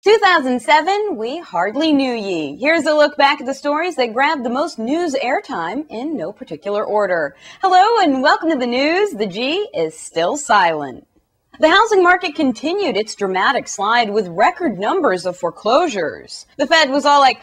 2007, we hardly knew ye. Here's a look back at the stories that grabbed the most news airtime in no particular order. Hello and welcome to the news. The G is still silent. The housing market continued its dramatic slide with record numbers of foreclosures. The Fed was all like,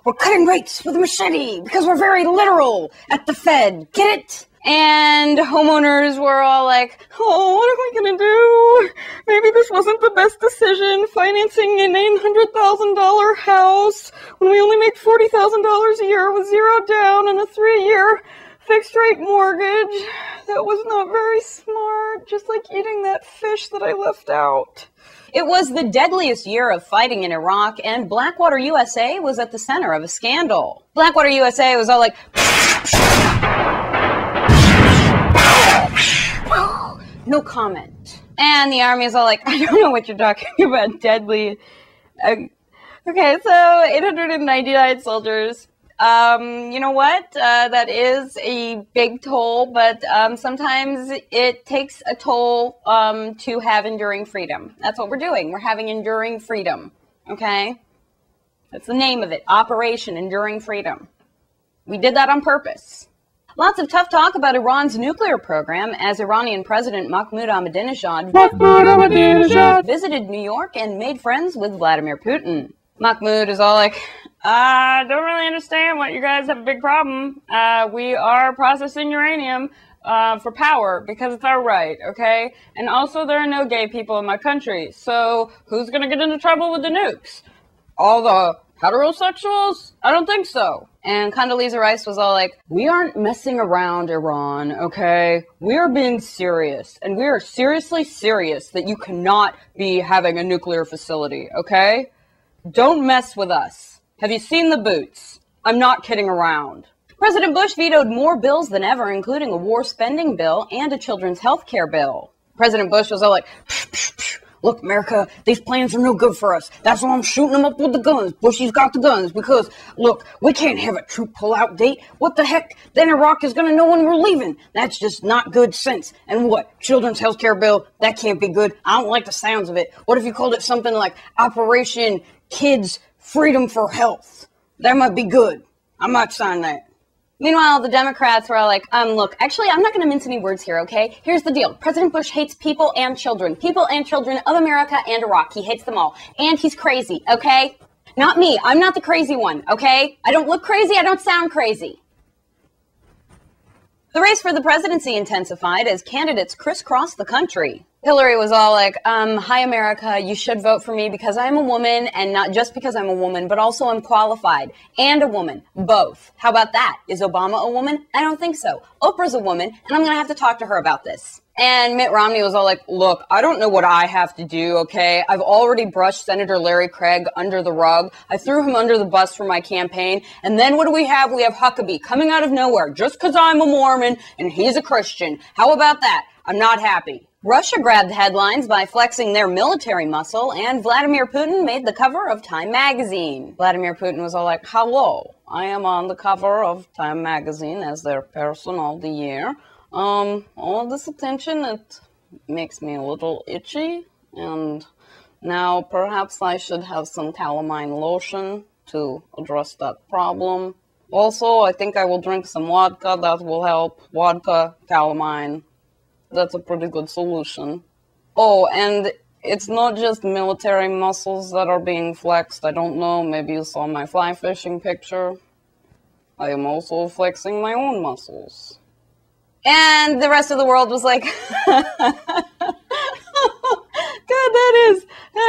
we're cutting rates with a machete because we're very literal at the Fed. Get it? And homeowners were all like, oh, what are we going to do? Maybe this wasn't the best decision, financing an $800,000 house when we only make $40,000 a year with zero down and a 3-year fixed rate mortgage. That was not very smart, just like eating that fish that I left out. It was the deadliest year of fighting in Iraq, and Blackwater USA was at the center of a scandal. Blackwater USA was all like, no comment. And the army is all like, I don't know what you're talking about, deadly. Okay, so 899 soldiers. You know what? That is a big toll, but sometimes it takes a toll to have enduring freedom. That's what we're doing. We're having enduring freedom, okay? That's the name of it, Operation Enduring Freedom. We did that on purpose. Lots of tough talk about Iran's nuclear program as Iranian President Mahmoud Ahmadinejad visited New York and made friends with Vladimir Putin. Mahmoud is all like, I don't really understand why you guys have a big problem. We are processing uranium for power because it's our right, okay? And also there are no gay people in my country, so who's going to get into trouble with the nukes? All the heterosexuals? I don't think so. And Condoleezza Rice was all like, we aren't messing around, Iran, okay? We are being serious, and we are seriously serious that you cannot be having a nuclear facility, okay? Don't mess with us. Have you seen the boots? I'm not kidding around. President Bush vetoed more bills than ever, including a war spending bill and a children's health care bill. President Bush was all like, look, America, these plans are no good for us. That's why I'm shooting them up with the guns. Bushy's got the guns because, look, we can't have a troop pullout date. What the heck? Then Iraq is going to know when we're leaving. That's just not good sense. And what? Children's health care bill? That can't be good. I don't like the sounds of it. What if you called it something like Operation Kids Freedom for Health? That might be good. I might sign that. Meanwhile, the Democrats were all like, look, actually, I'm not going to mince any words here, okay? Here's the deal. President Bush hates people and children of America and Iraq. He hates them all. And he's crazy, okay? Not me. I'm not the crazy one, okay? I don't look crazy. I don't sound crazy. The race for the presidency intensified as candidates crisscrossed the country. Hillary was all like, hi, America, you should vote for me because I'm a woman, and not just because I'm a woman, but also I'm qualified, and a woman, both. How about that? Is Obama a woman? I don't think so. Oprah's a woman, and I'm going to have to talk to her about this. And Mitt Romney was all like, look, I don't know what I have to do, okay? I've already brushed Senator Larry Craig under the rug. I threw him under the bus for my campaign. And then what do we have? We have Huckabee coming out of nowhere just because I'm a Mormon and he's a Christian. How about that? I'm not happy. Russia grabbed headlines by flexing their military muscle, and Vladimir Putin made the cover of Time magazine. Vladimir Putin was all like, hello, I am on the cover of Time magazine as their person of the year. All of this attention, it makes me a little itchy, and now perhaps I should have some calamine lotion to address that problem. Also, I think I will drink some vodka. That will help. Vodka, calamine. That's a pretty good solution. Oh, and it's not just military muscles that are being flexed. I don't know, maybe you saw my fly fishing picture. I am also flexing my own muscles. And the rest of the world was like, God, that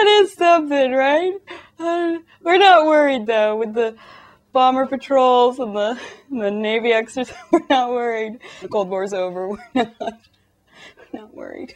is something, right? We're not worried, though, with the bomber patrols and the Navy exercise. We're not worried. The Cold War's over. We're not worried.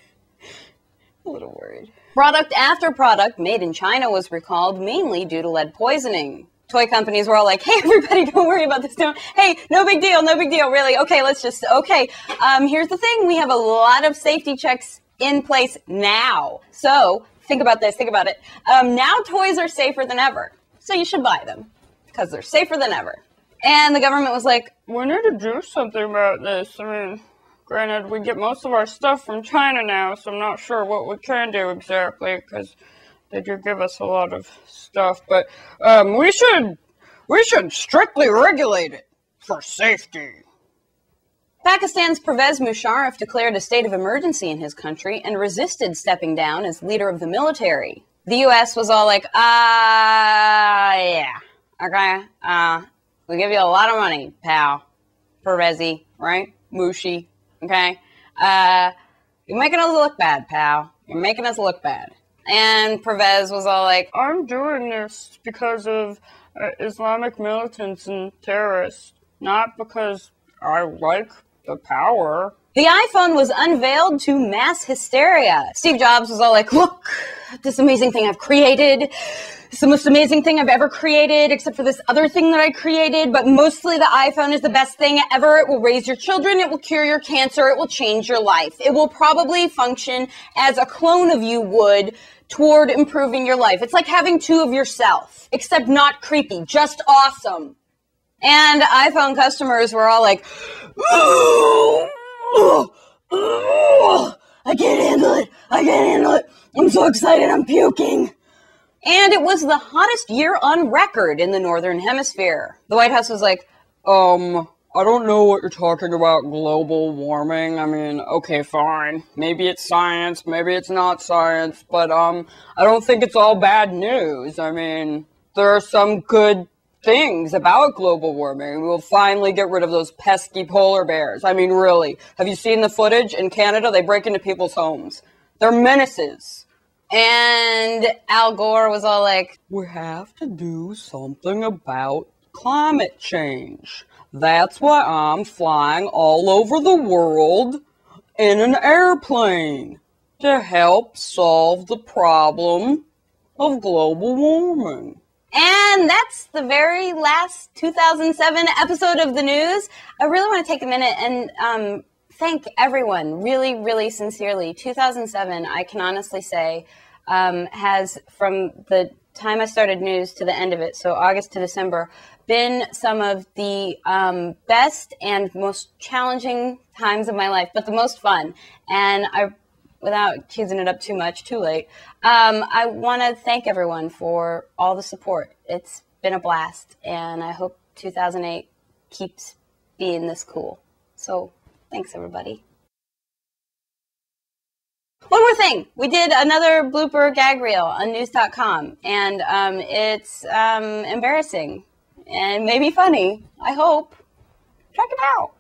A little worried. Product after product made in China was recalled, mainly due to lead poisoning. Toy companies were all like, hey, everybody, don't worry about this. Hey, no big deal, really. Okay, here's the thing. We have a lot of safety checks in place now. So think about this, think about it. Now toys are safer than ever. So you should buy them because they're safer than ever. And the government was like, we need to do something about this. I mean, granted, we get most of our stuff from China now, so I'm not sure what we can do exactly, because They do give us a lot of stuff, but we should strictly regulate it for safety. Pakistan's Pervez Musharraf declared a state of emergency in his country and resisted stepping down as leader of the military. The U.S. was all like, yeah, okay, we give you a lot of money, pal, Pervezi, right? Mushi, okay? You're making us look bad, pal. You're making us look bad. And Pervez was all like, I'm doing this because of Islamic militants and terrorists, not because I like the power. The iPhone was unveiled to mass hysteria. Steve Jobs was all like, look, this amazing thing I've created. It's the most amazing thing I've ever created, except for this other thing that I created. But mostly the iPhone is the best thing ever. It will raise your children. It will cure your cancer. It will change your life. It will probably function as a clone of you would toward improving your life. It's like having two of yourself, except not creepy, just awesome. And iPhone customers were all like, I can't handle it. I can't handle it. I'm so excited. I'm puking. And it was the hottest year on record in the Northern Hemisphere. The White House was like, I don't know what you're talking about, global warming. I mean, okay, fine. Maybe it's science, maybe it's not science, but I don't think it's all bad news. I mean, there are some good things about global warming. We'll finally get rid of those pesky polar bears. I mean, really. Have you seen the footage? In Canada, they break into people's homes. They're menaces. And Al Gore was all like, we have to do something about climate change. That's why I'm flying all over the world in an airplane to help solve the problem of global warming. And that's the very last 2007 episode of the news. I really want to take a minute and thank everyone, really, really sincerely. 2007, I can honestly say, has, from the time I started news to the end of it, so August to December, been some of the best and most challenging times of my life, but the most fun. And without cheesing it up too much, too late, I want to thank everyone for all the support. It's been a blast, and I hope 2008 keeps being this cool. So thanks, everybody. One more thing. We did another blooper gag reel on news.com, and it's embarrassing and maybe funny. I hope. Check it out.